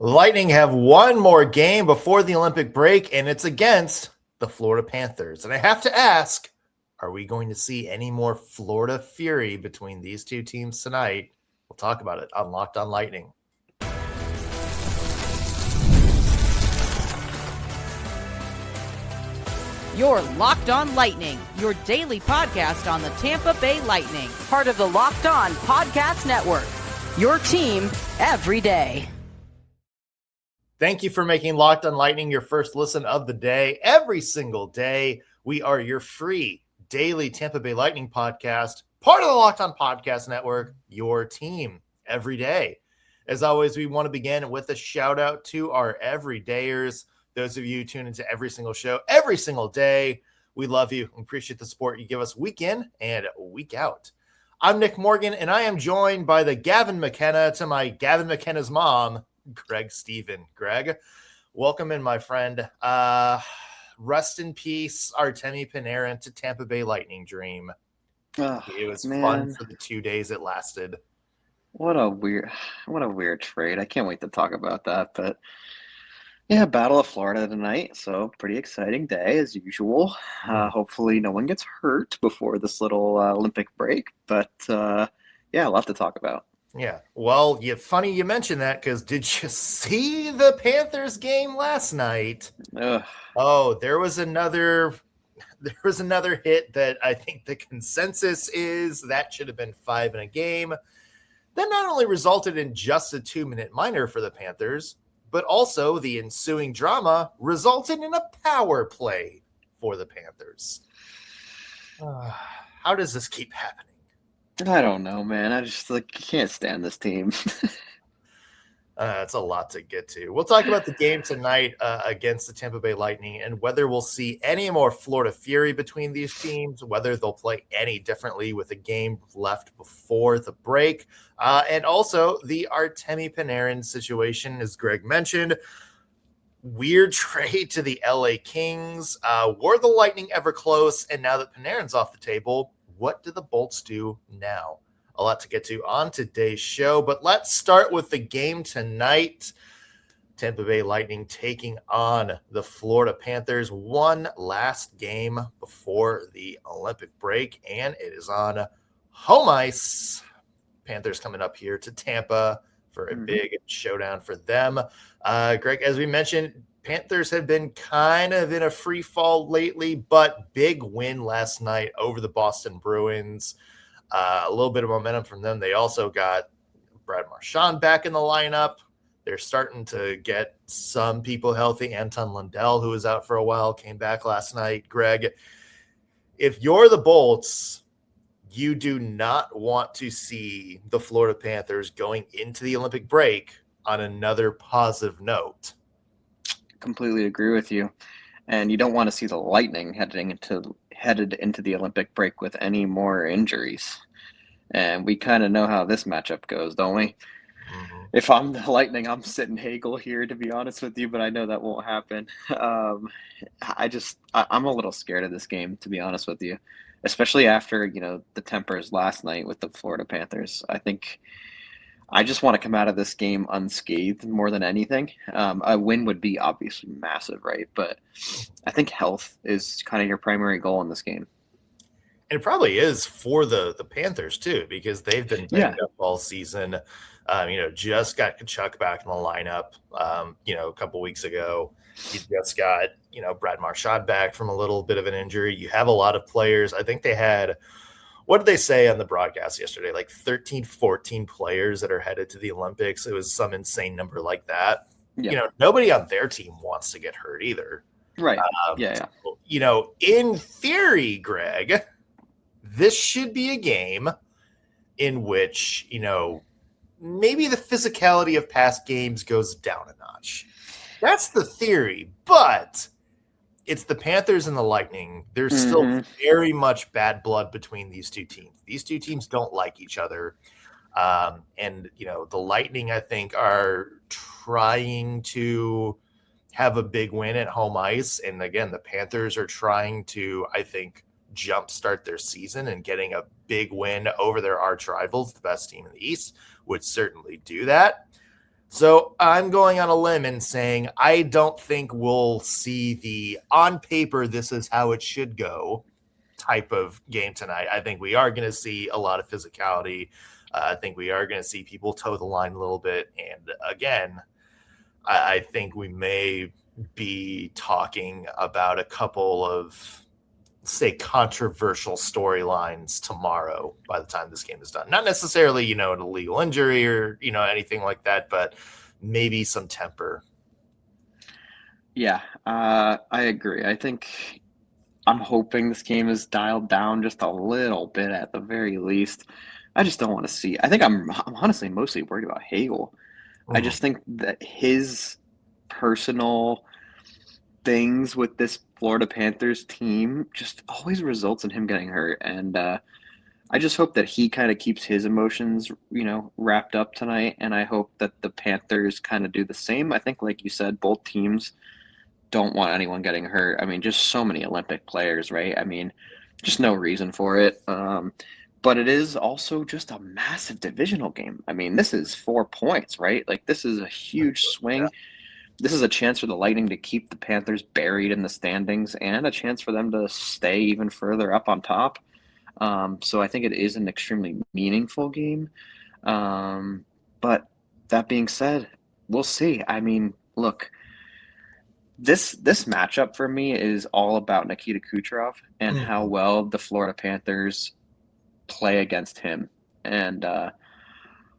Lightning have one more game before the Olympic break, and it's against the Florida Panthers. And I have to ask, are we going to see any more Florida fury between these two teams tonight? We'll talk about it on Locked on Lightning. You're Locked on Lightning, your daily podcast on the Tampa Bay Lightning. Part of the Locked on Podcast Network, your team every day. Thank you for making Locked on Lightning your first listen of the day. Every single day, we are your free daily Tampa Bay Lightning podcast, part of the Locked on Podcast Network, your team every day. As always, we want to begin with a shout out to our everydayers. Those of you who tune into every single show, every single day, we love you. We appreciate the support you give us week in and week out. I'm Nick Morgan, and I am joined by the Gavin McKenna to my Gavin McKenna's mom, Greg Stephen. Greg, welcome in, my friend. Rest in peace, Artemi Panarin to Tampa Bay Lightning dream. It was fun for the 2 days it lasted. What a weird trade. I can't wait to talk about that. But yeah, Battle of Florida tonight. So pretty exciting day as usual. Hopefully no one gets hurt before this little Olympic break. But yeah, a lot to talk about. Yeah. Well, funny you mentioned that, because did you see the Panthers game last night? Oh, there was another hit that I think the consensus is that should have been 5 in a game. That not only resulted in just a 2-minute minor for the Panthers, but also the ensuing drama resulted in a power play for the Panthers. How does this keep happening? I don't know, man. I just can't stand this team. It's a lot to get to. We'll talk about the game tonight against the Tampa Bay Lightning and whether we'll see any more Florida fury between these teams, whether they'll play any differently with a game left before the break, and also the Artemi Panarin situation, as Greg mentioned. Weird trade to the LA Kings. Were the Lightning ever close? And now that Panarin's off the table, what do the Bolts do now? A lot to get to on today's show, but let's start with the game tonight. Tampa Bay Lightning taking on the Florida Panthers. One last game before the Olympic break, and it is on home ice. Panthers coming up here to Tampa for a big showdown for them. Greg, as we mentioned, Panthers have been kind of in a free fall lately, but big win last night over the Boston Bruins. A little bit of momentum from them. They also got Brad Marchand back in the lineup. They're starting to get some people healthy. Anton Lundell, who was out for a while, came back last night. Greg, if you're the Bolts, you do not want to see the Florida Panthers going into the Olympic break on another positive note. Completely agree with you. And you don't want to see the Lightning headed into the Olympic break with any more injuries. And we kind of know how this matchup goes, don't we? If I'm the Lightning, I'm sitting Hagel here, to be honest with you, but I know that won't happen. I'm a little scared of this game, to be honest with you, especially after, the tempers last night with the Florida Panthers. I just want to come out of this game unscathed more than anything. A win would be obviously massive, right? But I think health is kind of your primary goal in this game. And it probably is for the Panthers, too, because they've been banged up all season. Just got Kachuk back in the lineup, a couple weeks ago. You just got, Brad Marchand back from a little bit of an injury. You have a lot of players. I think they had – what did they say on the broadcast yesterday? Like 13, 14 players that are headed to the Olympics. It was some insane number like that. Yeah. Nobody on their team wants to get hurt either. Right. In theory, Greg, this should be a game in which, maybe the physicality of past games goes down a notch. That's the theory, but it's the Panthers and the Lightning. There's still very much bad blood between these two teams. These two teams don't like each other. And the Lightning, I think, are trying to have a big win at home ice. And again, the Panthers are trying to, I think, jumpstart their season, and getting a big win over their arch rivals, the best team in the East, would certainly do that. So I'm going on a limb and saying I don't think we'll see the on paper this is how it should go type of game tonight. I think we are going to see a lot of physicality. I think we are going to see people toe the line a little bit. And again, I think we may be talking about a couple of, say, controversial storylines tomorrow by the time this game is done. Not necessarily, an illegal injury or, anything like that, but maybe some temper. Yeah, I agree. I'm hoping this game is dialed down just a little bit at the very least. I just don't want to see. I think I'm honestly mostly worried about Hagel. I just think that his personal things with this Florida Panthers team just always results in him getting hurt. And I just hope that he kind of keeps his emotions, wrapped up tonight. And I hope that the Panthers kind of do the same. I think, like you said, both teams don't want anyone getting hurt. I mean, just so many Olympic players, right? I mean, just no reason for it. But it is also just a massive divisional game. I mean, this is 4 points, right? Like, this is a huge swing. Yeah. This is a chance for the Lightning to keep the Panthers buried in the standings and a chance for them to stay even further up on top. So I think it is an extremely meaningful game. But that being said, we'll see. I mean, look, this matchup for me is all about Nikita Kucherov and how well the Florida Panthers play against him. And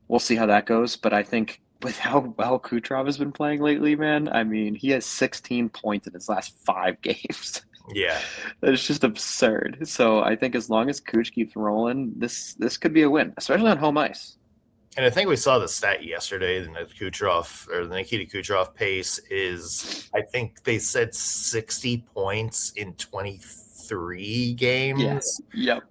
we'll see how that goes. But I think with how well Kucherov has been playing lately, man, I mean, he has 16 points in his last 5 games. Yeah. It's just absurd. So I think as long as Kuch keeps rolling, this could be a win, especially on home ice. And I think we saw the stat yesterday, the Nikita Kucherov pace is, I think they said 60 points in 23 games. Yes. Yep.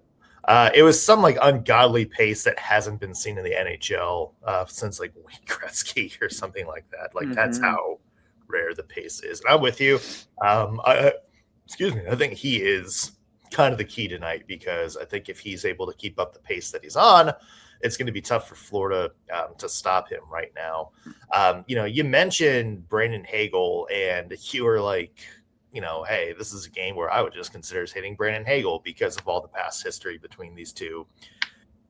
It was some ungodly pace that hasn't been seen in the NHL since Wayne Gretzky or something like that. That's how rare the pace is. And I'm with you. I think he is kind of the key tonight because I think if he's able to keep up the pace that he's on, it's going to be tough for Florida to stop him right now. You mentioned Brandon Hagel, and you were like, hey, this is a game where I would just consider hitting Brandon Hagel because of all the past history between these two.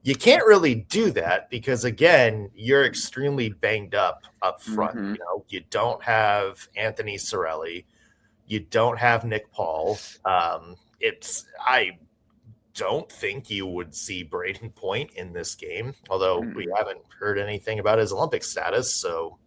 You can't really do that because, again, you're extremely banged up front. You don't have Anthony Cirelli. You don't have Nick Paul. I don't think you would see Braden Point in this game, although we haven't heard anything about his Olympic status, so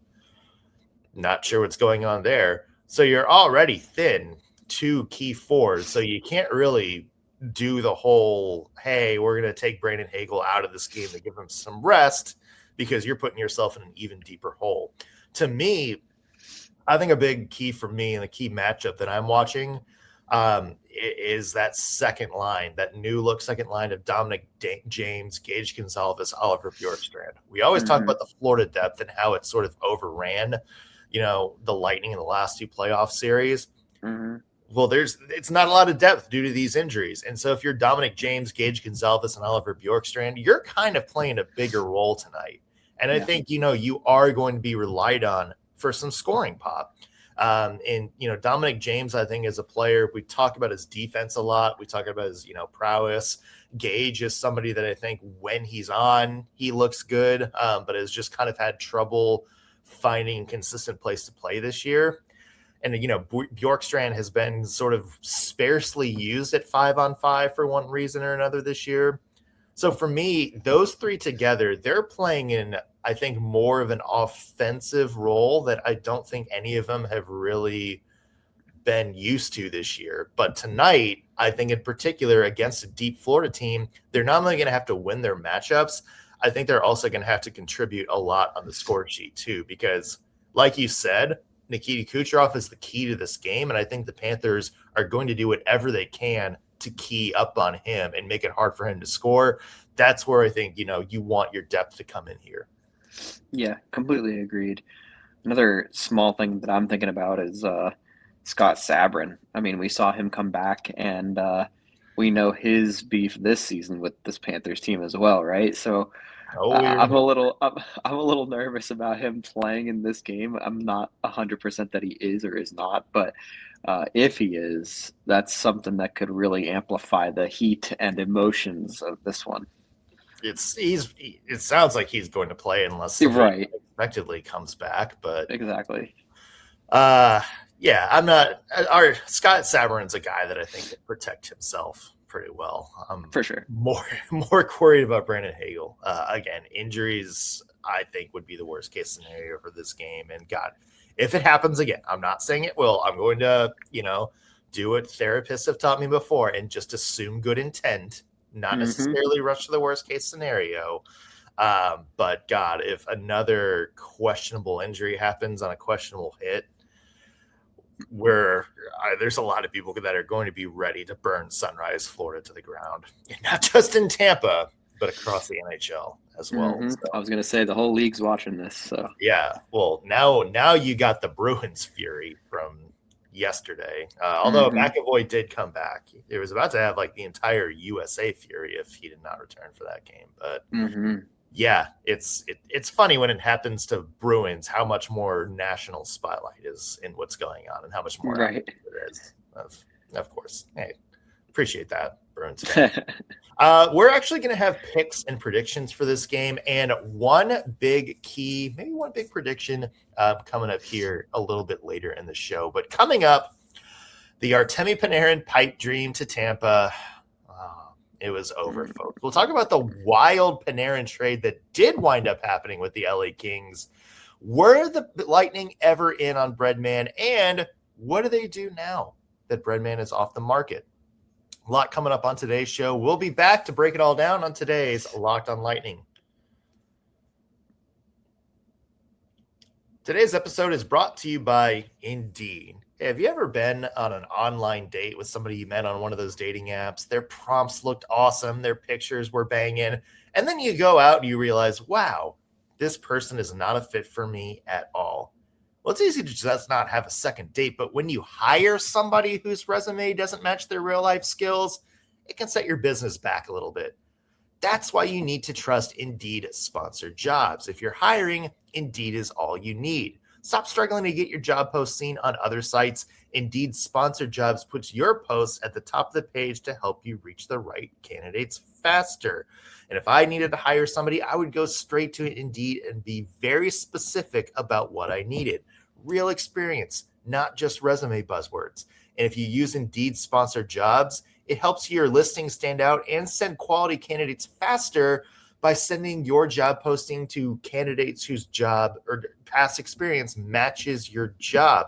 not sure what's going on there. So you're already thin 2 key forwards, so you can't really do the whole, hey, we're going to take Brandon Hagel out of this game to give him some rest because you're putting yourself in an even deeper hole. To me, I think a big key for me and the key matchup that I'm watching is that second line, that new look second line of Dominic James, Gage Gonzalez, Oliver Bjorkstrand. We always talk about the Florida depth and how it sort of overran, the Lightning in the last 2 playoff series. Well, it's not a lot of depth due to these injuries. And so if you're Dominic James, Gage Gonzalez, and Oliver Bjorkstrand, you're kind of playing a bigger role tonight. And I think, you are going to be relied on for some scoring pop. And Dominic James, I think, is a player. We talk about his defense a lot. We talk about his, prowess. Gage is somebody that I think when he's on, he looks good, but has just kind of had trouble finding a consistent place to play this year. And, Bjorkstrand has been sort of sparsely used at 5-on-5 for one reason or another this year. So for me, those 3 together, they're playing in, I think, more of an offensive role that I don't think any of them have really been used to this year. But tonight, I think in particular against a deep Florida team, they're not only going to have to win their matchups, I think they're also going to have to contribute a lot on the score sheet too, because like you said, Nikita Kucherov is the key to this game. And I think the Panthers are going to do whatever they can to key up on him and make it hard for him to score. That's where I think, you want your depth to come in here. Yeah, completely agreed. Another small thing that I'm thinking about is Scott Sabrin. I mean, we saw him come back, and we know his beef this season with this Panthers team as well, right? So Oh, I'm a little nervous about him playing in this game. I'm not 100% that he is or is not, but if he is, that's something that could really amplify the heat and emotions of this one. it sounds like he's going to play unless somebody Right. unexpectedly comes back. But Exactly. yeah, I'm not. Our Scott Saberin's a guy that I think can protect himself pretty well. I'm For sure. more worried about Brandon Hagel. Again, injuries I think would be the worst case scenario for this game. And God, if it happens again, I'm not saying it will. I'm going to do what therapists have taught me before and just assume good intent, not necessarily rush to the worst case scenario. But God, if another questionable injury happens on a questionable hit, where there's a lot of people that are going to be ready to burn Sunrise, Florida to the ground, and not just in Tampa, but across the NHL as well. So, I was going to say the whole league's watching this. So yeah, well, now you got the Bruins fury from yesterday. Although McAvoy did come back, it was about to have like the entire USA fury if he did not return for that game. But yeah, it's funny when it happens to Bruins how much more national spotlight is in what's going on and how much more there is. Of course, hey, appreciate that, Bruins fan. We're actually going to have picks and predictions for this game, and one big prediction coming up here a little bit later in the show. But coming up, the Artemi Panarin pipe dream to Tampa. It was over, folks. We'll talk about the wild Panarin trade that did wind up happening with the LA Kings. Were the Lightning ever in on Breadman? And what do they do now that Breadman is off the market? A lot coming up on today's show. We'll be back to break it all down on today's Locked on Lightning. Today's episode is brought to you by Indeed. Hey, have you ever been on an online date with somebody you met on one of those dating apps? Their prompts looked awesome. Their pictures were banging. And then you go out and you realize, wow, this person is not a fit for me at all. Well, it's easy to just not have a second date, but when you hire somebody whose resume doesn't match their real life skills, it can set your business back a little bit. That's why you need to trust Indeed sponsored jobs. If you're hiring, Indeed is all you need. Stop struggling to get your job post seen on other sites. Indeed sponsored jobs puts your posts at the top of the page to help you reach the right candidates faster. And if I needed to hire somebody, I would go straight to Indeed and be very specific about what I needed. Real experience, not just resume buzzwords. And if you use Indeed sponsored jobs, it helps your listing stand out and send quality candidates faster by sending your job posting to candidates whose job or past experience matches your job.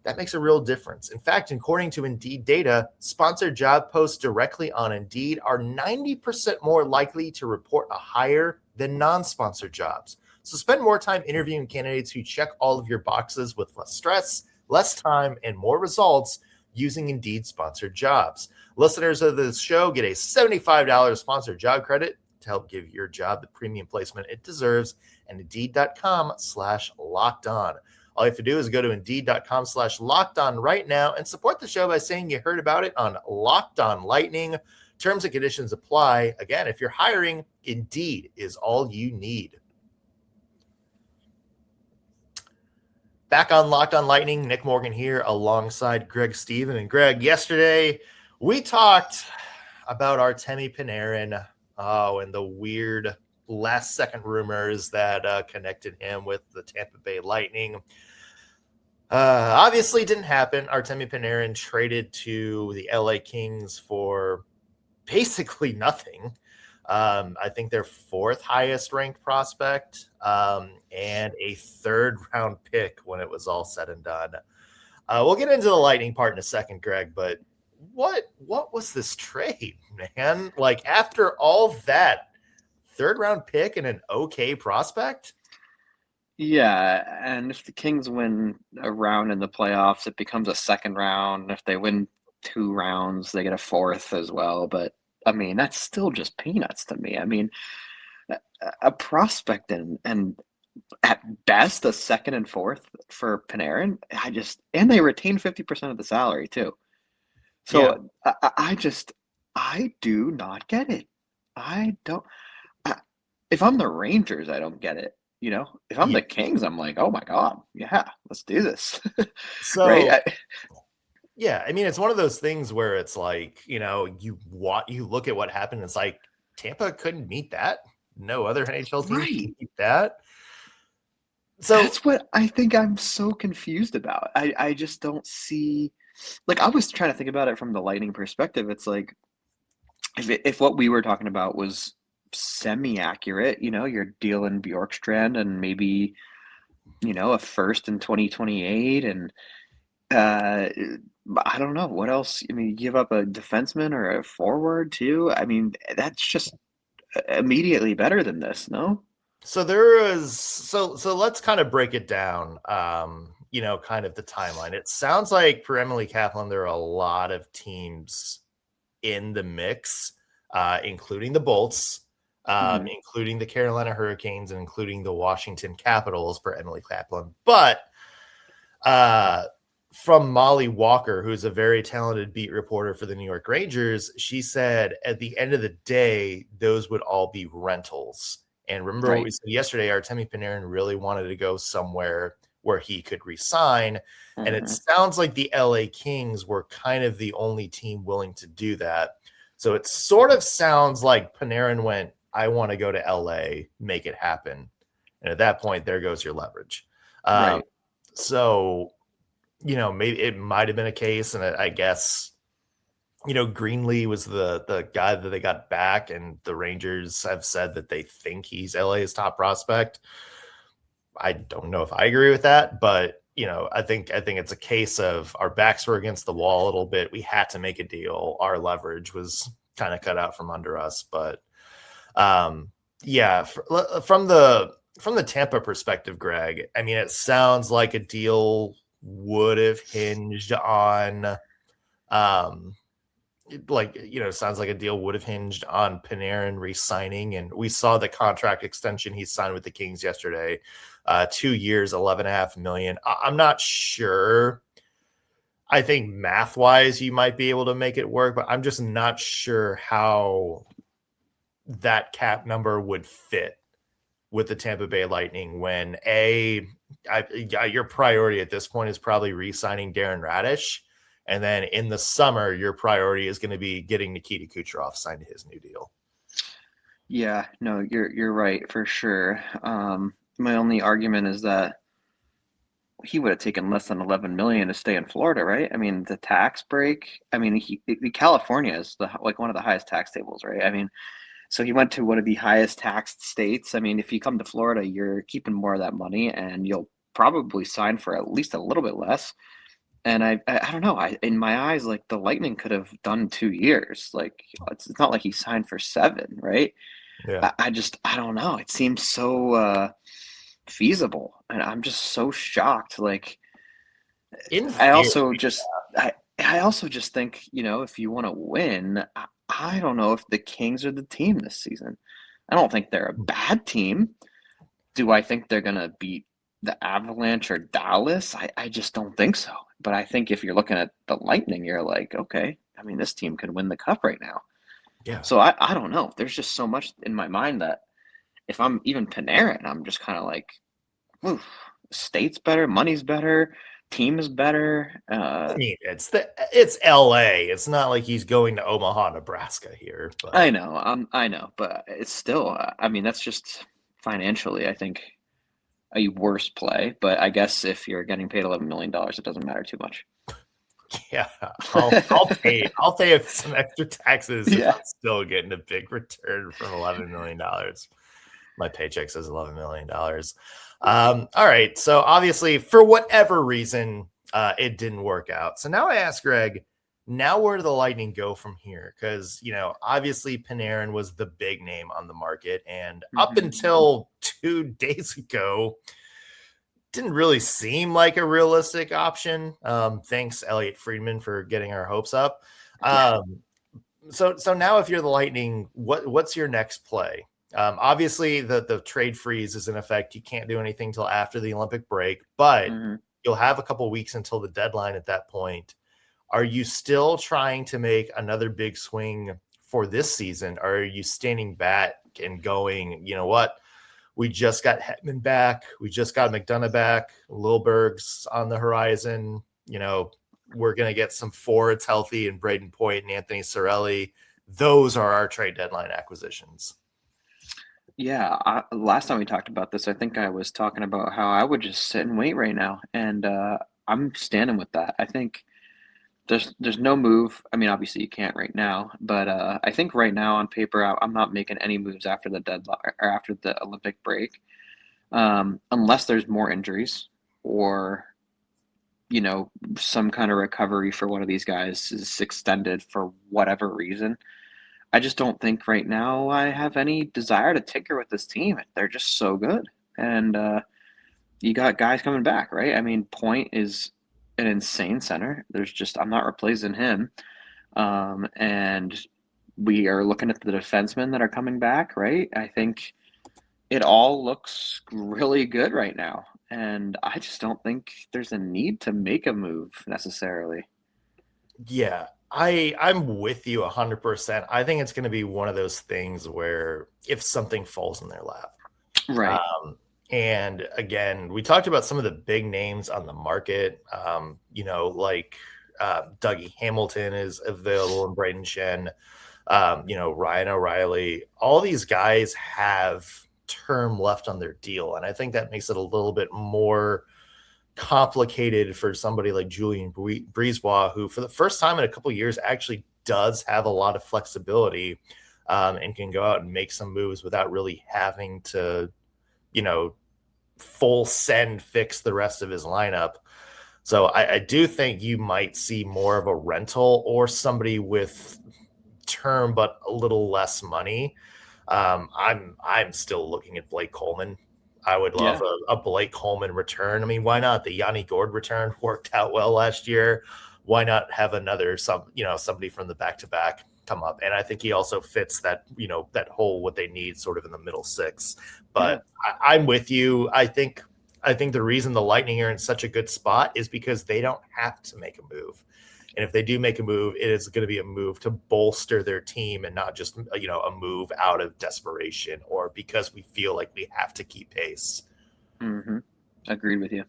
That makes a real difference. In fact, according to Indeed data, sponsored job posts directly on Indeed are 90% more likely to report a hire than non-sponsored jobs. So spend more time interviewing candidates who check all of your boxes with less stress, less time, and more results using Indeed sponsored jobs. Listeners of this show get a $75 sponsored job credit to help give your job the premium placement it deserves, and Indeed.com/lockedon. All you have to do is go to Indeed.com/lockedon right now and support the show by saying you heard about it on Locked on Lightning. Terms and conditions apply. Again, if you're hiring, Indeed is all you need. Back on Locked on Lightning, Nick Morgan here alongside Greg Steven. And Greg, yesterday we talked about Artemi Panarin and the weird last-second rumors that connected him with the Tampa Bay Lightning. Obviously didn't happen. Artemi Panarin traded to the LA Kings for basically nothing. I think their fourth highest ranked prospect and a third round pick when it was all said and done. We'll get into the Lightning part in a second, Greg, but what was this trade, man? Like, after all that, third round pick and an okay prospect? Yeah, and if the Kings win a round in the playoffs, it becomes a second round. If they win 2 rounds, they get a fourth as well. But I mean, that's still just peanuts to me. I mean, a prospect and at best a second and fourth for Panarin. And they retain 50% of the salary too. So yeah. I do not get it. I don't. if I'm the Rangers, I don't get it. If I'm Yeah. the Kings, I'm like, oh my God, yeah, let's do this. Right? So yeah, I mean, it's one of those things where it's like, you look at what happened. It's like Tampa couldn't meet that. No other NHL team Right. can beat that. So That's what I think I'm so confused about. I just don't see, like, I was trying to think about it from the Lightning perspective. It's like, if what we were talking about was semi-accurate, you're dealing Bjorkstrand and maybe, a first in 2028, and uh, I don't know what else. I mean, you give up a defenseman or a forward too. I mean, that's just immediately better than this, no? So there is so let's kind of break it down. Kind of the timeline. It sounds like for Emily Kaplan, there are a lot of teams in the mix, including the Bolts, Hmm. including the Carolina Hurricanes, and including the Washington Capitals for Emily Kaplan. But from Molly Walker, who's a very talented beat reporter for the New York Rangers, she said at the end of the day, those would all be rentals. And remember what we Right. said yesterday, Artemi Panarin really wanted to go somewhere where he could resign. And it Hmm. sounds like the LA Kings were kind of the only team willing to do that. So it sort of sounds like Panarin went, I want to go to LA, make it happen. And at that point, there goes your leverage. Um, Right. so maybe it might have been a case, and I guess, Greenlee was the guy that they got back, and the Rangers have said that they think he's LA's top prospect. I don't know if I agree with that, but I think it's a case of our backs were against the wall a little bit. We had to make a deal. Our leverage was kind of cut out from under us, but yeah, from the Tampa perspective, Greg, I mean, it sounds like a deal would have hinged on, sounds like a deal would have hinged on Panarin re-signing. And we saw the contract extension he signed with the Kings yesterday, 2 years, $11.5 million. I'm not sure. I think math-wise, you might be able to make it work, but I'm just not sure how that cap number would fit with the Tampa Bay Lightning when your priority at this point is probably re-signing Darren Radish. And then in the summer, your priority is going to be getting Nikita Kucherov signed to his new deal. Yeah, no, you're right for sure. My only argument is that he would have taken less than 11 million to stay in Florida, right? I mean, the tax break. I mean, California is one of the highest tax tables, right? I mean, so he went to one of the highest taxed states. I mean, if you come to Florida, you're keeping more of that money, and you'll probably sign for at least a little bit less. And I don't know. In my eyes, like, the Lightning could have done 2 years. Like, it's not like he signed for 7, right? Yeah. I don't know. It seems so feasible, and I'm just so shocked. Like, In I theory, also just I also just think, if you want to win, I don't know if the Kings are the team this season. I don't think they're a bad team. Do I think they're gonna beat the Avalanche or Dallas? I just don't think so. But I think if you're looking at the Lightning, you're like, okay, I mean, this team could win the cup right now. yeah. So I don't know. There's just so much in my mind that if I'm even Panarin, I'm just kind of like, oof, state's better, money's better, team is better. I mean, it's LA. It's not like he's going to Omaha, Nebraska here. But I know, but it's still. I mean, that's just financially, I think, a worse play. But I guess if you're getting paid $11 million, it doesn't matter too much. yeah, I'll pay. I'll pay some extra taxes if Yeah. I'm still getting a big return from $11 million. My paycheck says $11 million. All right. So obviously, for whatever reason, it didn't work out. So now I ask Greg, now where do the Lightning go from here? Because, obviously Panarin was the big name on the market. And up until 2 days ago, didn't really seem like a realistic option. Thanks, Elliot Friedman, for getting our hopes up. So now if you're the Lightning, what's your next play? Obviously, the trade freeze is in effect. You can't do anything till after the Olympic break, but you'll have a couple weeks until the deadline at that point. Are you still trying to make another big swing for this season? Or are you standing back and going, you know what? We just got Hetman back. We just got McDonough back. Lilberg's on the horizon. You know, we're going to get some forwards healthy and Braden Point and Anthony Cirelli. Those are our trade deadline acquisitions. Yeah, last time we talked about this, I think I was talking about how I would just sit and wait right now, and I'm standing with that. I think there's no move. I mean, obviously you can't right now, but I think right now on paper, I'm not making any moves after the deadline or after the Olympic break, unless there's more injuries or some kind of recovery for one of these guys is extended for whatever reason. I just don't think right now I have any desire to tinker with this team. They're just so good. And you got guys coming back, right? I mean, Point is an insane center. I'm not replacing him. And we are looking at the defensemen that are coming back, right? I think it all looks really good right now. And I just don't think there's a need to make a move necessarily. Yeah, I'm with you 100%. I think it's going to be one of those things where if something falls in their lap. Right. And again, we talked about some of the big names on the market, like Dougie Hamilton is available and Braden Shen, Ryan O'Reilly. All these guys have term left on their deal. And I think that makes it a little bit more complicated for somebody like Julien Brisebois, who for the first time in a couple of years actually does have a lot of flexibility and can go out and make some moves without really having to, full send fix the rest of his lineup. So I do think you might see more of a rental or somebody with term but a little less money. I'm still looking at Blake Coleman. I would love a Blake Coleman return. I mean, why not? The Yanni Gord return worked out well last year. Why not have another somebody from the back-to-back come up? And I think he also fits that, that hole what they need sort of in the middle six. But I'm with you. I think the reason the Lightning are in such a good spot is because they don't have to make a move. And if they do make a move, it is going to be a move to bolster their team and not just, a move out of desperation or because we feel like we have to keep pace. Mm-hmm. Agreed with you.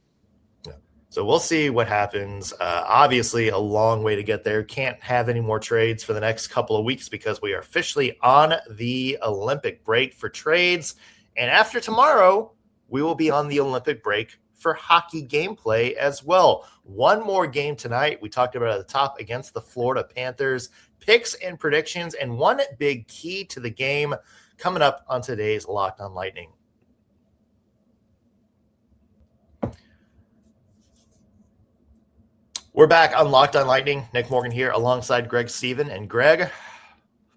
Yeah. So we'll see what happens. Obviously, a long way to get there. Can't have any more trades for the next couple of weeks because we are officially on the Olympic break for trades. And after tomorrow, we will be on the Olympic break for hockey gameplay as well. One more game tonight. We talked about at the top against the Florida Panthers. Picks and predictions and one big key to the game coming up on today's Locked on Lightning. We're back on Locked on Lightning. Nick Morgan here alongside Greg Steven. And Greg,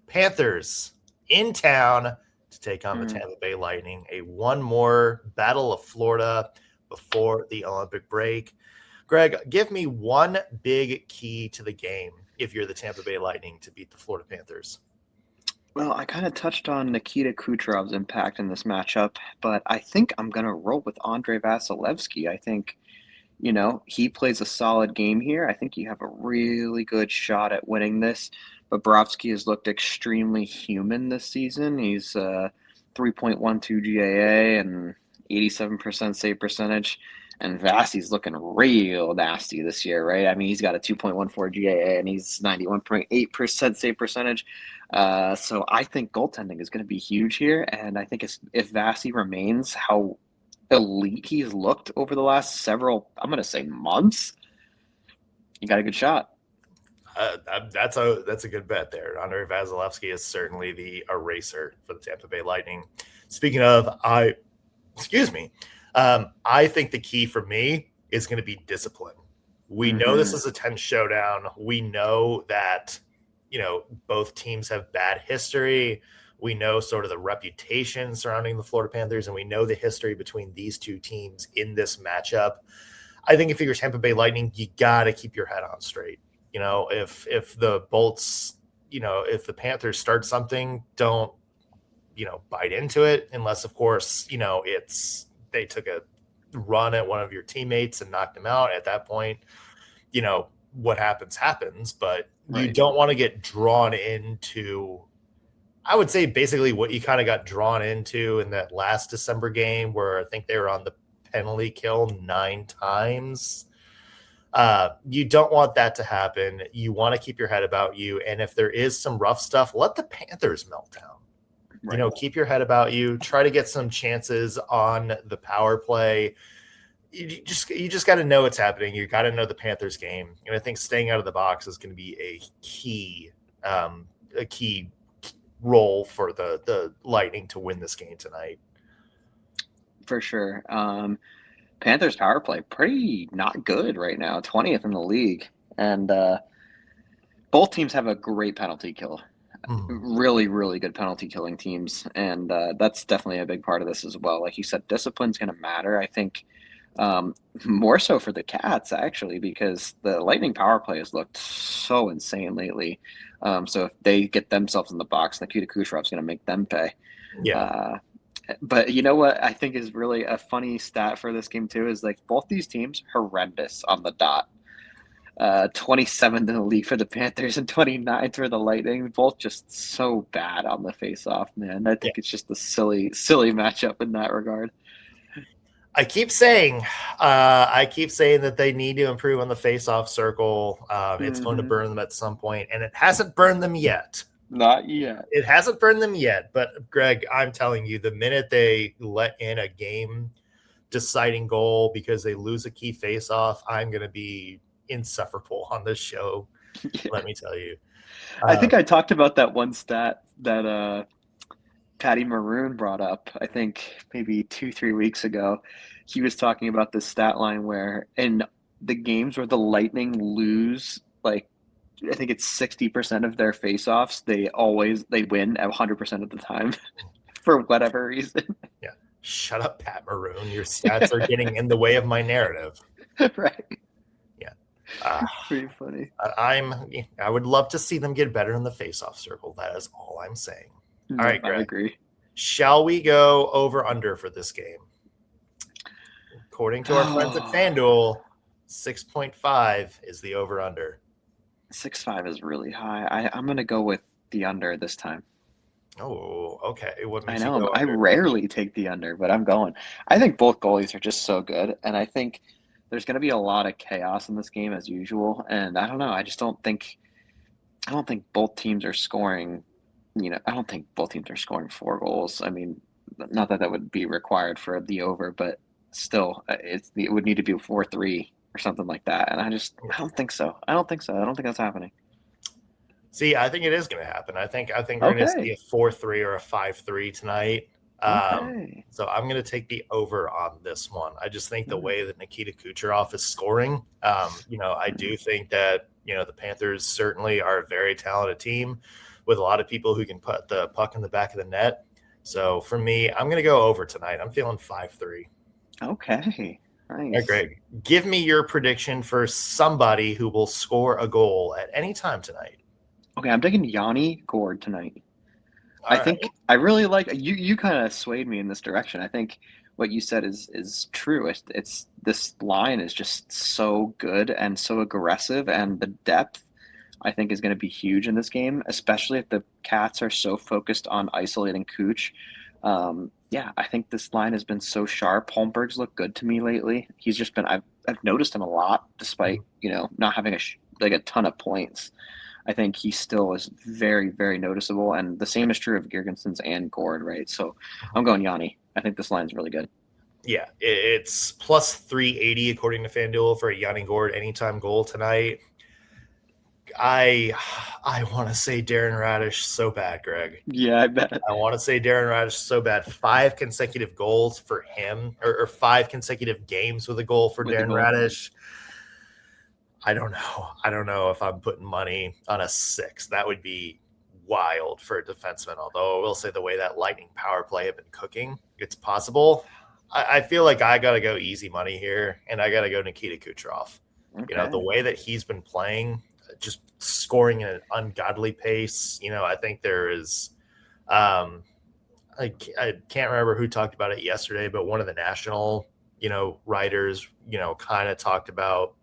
Panthers in town to take on the Tampa Bay Lightning. One more Battle of Florida before the Olympic break. Greg, give me one big key to the game if you're the Tampa Bay Lightning to beat the Florida Panthers. Well, I kind of touched on Nikita Kucherov's impact in this matchup, but I think I'm going to roll with Andrei Vasilevskiy. I think, he plays a solid game here. I think you have a really good shot at winning this. Bobrovsky has looked extremely human this season. He's 3.12 GAA and 87% save percentage. And Vasi's looking real nasty this year, right? I mean, he's got a 2.14 GAA and he's 91.8% save percentage. So I think goaltending is going to be huge here. And I think if Vasi remains how elite he's looked over the last several, I'm going to say months, you got a good shot. That's a good bet there. Andrei Vasilevskiy is certainly the eraser for the Tampa Bay Lightning. Speaking of, I think the key for me is going to be discipline. We know this is a tense showdown. We know that, both teams have bad history. We know sort of the reputation surrounding the Florida Panthers, and we know the history between these two teams in this matchup. I think if you're Tampa Bay Lightning, you got to keep your head on straight. If the Bolts, if the Panthers start something, don't, bite into it unless, of course, they took a run at one of your teammates and knocked him out. At that point, what happens, but you don't want to get drawn into, I would say basically what you kind of got drawn into in that last December game where I think they were on the penalty kill 9 times. You don't want that to happen. You want to keep your head about you. And if there is some rough stuff, let the Panthers melt down. Right. Keep your head about you. Try to get some chances on the power play. You just got to know what's happening. You got to know the Panthers game. And I think staying out of the box is going to be a key role for the Lightning to win this game tonight. For sure. Panthers power play pretty not good right now, 20th in the league. And both teams have a great penalty kill. Really, really good penalty killing teams. And that's definitely a big part of this as well. Like you said, discipline's going to matter. I think more so for the Cats, actually, because the Lightning power play has looked so insane lately. So if they get themselves in the box, Nikita Kucherov's going to make them pay. Yeah. But you know what I think is really a funny stat for this game too is like both these teams horrendous on the dot. 27th in the league for the Panthers and 29th for the Lightning. Both just so bad on the face-off, man. I think it's just a silly matchup in that regard. I keep saying that they need to improve on the face-off circle. It's going to burn them at some point, and it hasn't burned them yet. Not yet. It hasn't burned them yet, but Greg, I'm telling you, the minute they let in a game-deciding goal because they lose a key face-off, I'm going to be insufferable on this show. Yeah. Let me tell you. I think I talked about that one stat that Patty Maroon brought up, I think maybe 2-3 weeks ago. He was talking about this stat line where in the games where the Lightning lose, like, I think it's 60% of their face-offs, they win 100% of the time for whatever reason. Yeah. Shut up, Pat Maroon. Your stats are getting in the way of my narrative. Right. Pretty funny. I would love to see them get better in the face-off circle. That is all I'm saying. All right, Greg. I agree. Shall we go over/under for this game? According to our friends at FanDuel, 6.5 is the over/under. 6.5 is really high. I'm going to go with the under this time. Oh, okay. What makes I know. You go I under? Rarely take the under, but I'm going. I think both goalies are just so good, and I think there's going to be a lot of chaos in this game as usual. And I don't know. I don't think both teams are scoring. I don't think both teams are scoring 4 goals. I mean, not that would be required for the over, but still, it would need to be 4-3 or something like that. And I don't think so. I don't think that's happening. See, I think it is going to happen. I think we're going to see a 4-3 or a 5-3 tonight. So I'm going to take the over on this one. I just think the way that Nikita Kucherov is scoring, I do think that, the Panthers certainly are a very talented team with a lot of people who can put the puck in the back of the net. So for me, I'm going to go over tonight. I'm feeling 5-3. Okay. Nice. Right, Greg, give me your prediction for somebody who will score a goal at any time tonight. Okay, I'm taking Yanni Gourde tonight. I think I really like you kind of swayed me in this direction. I think what you said is true. It's this line is just so good and so aggressive, and the depth I think is going to be huge in this game, especially if the Cats are so focused on isolating Cooch. I think this line has been so sharp. Holmberg's looked good to me lately. He's just been I've noticed him a lot despite not having a ton of points. I think he still is very, very noticeable, and the same is true of Girgensons and Gourde, right? So I'm going Yanni. I think this line's really good. Yeah, it's plus 380 according to FanDuel for a Yanni Gourde anytime goal tonight. I want to say Darren Radish so bad, Greg. Yeah, I bet. I want to say Darren Radish so bad. 5 consecutive goals for him, or 5 consecutive games with a goal for Darren Radish. I don't know if I'm putting money on a 6. That would be wild for a defenseman. Although I will say the way that Lightning power play have been cooking, it's possible. I feel like I got to go easy money here, and I got to go Nikita Kucherov. Okay. The way that he's been playing, just scoring at an ungodly pace. I think there is I can't remember who talked about it yesterday, but one of the national, writers, kind of talked about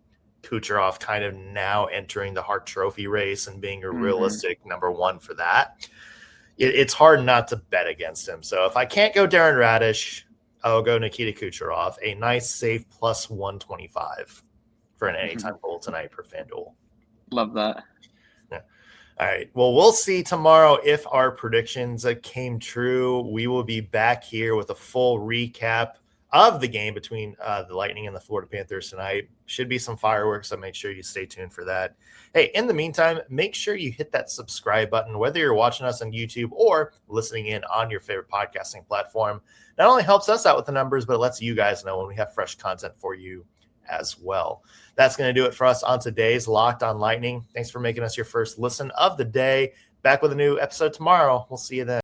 Kucherov kind of now entering the Hart Trophy race and being a realistic number 1 for that. it's hard not to bet against him. So if I can't go Darren Radish, I'll go Nikita Kucherov, a nice safe plus 125 for an anytime goal tonight per FanDuel. Love that. Yeah. All right. Well, we'll see tomorrow if our predictions came true. We will be back here with a full recap of the game between the Lightning and the Florida Panthers tonight. Should be some fireworks, so make sure you stay tuned for that. Hey, in the meantime, make sure you hit that subscribe button, whether you're watching us on YouTube or listening in on your favorite podcasting platform. Not only helps us out with the numbers, but it lets you guys know when we have fresh content for you as well. That's going to do it for us on today's Locked on Lightning. Thanks for making us your first listen of the day. Back with a new episode tomorrow. We'll see you then.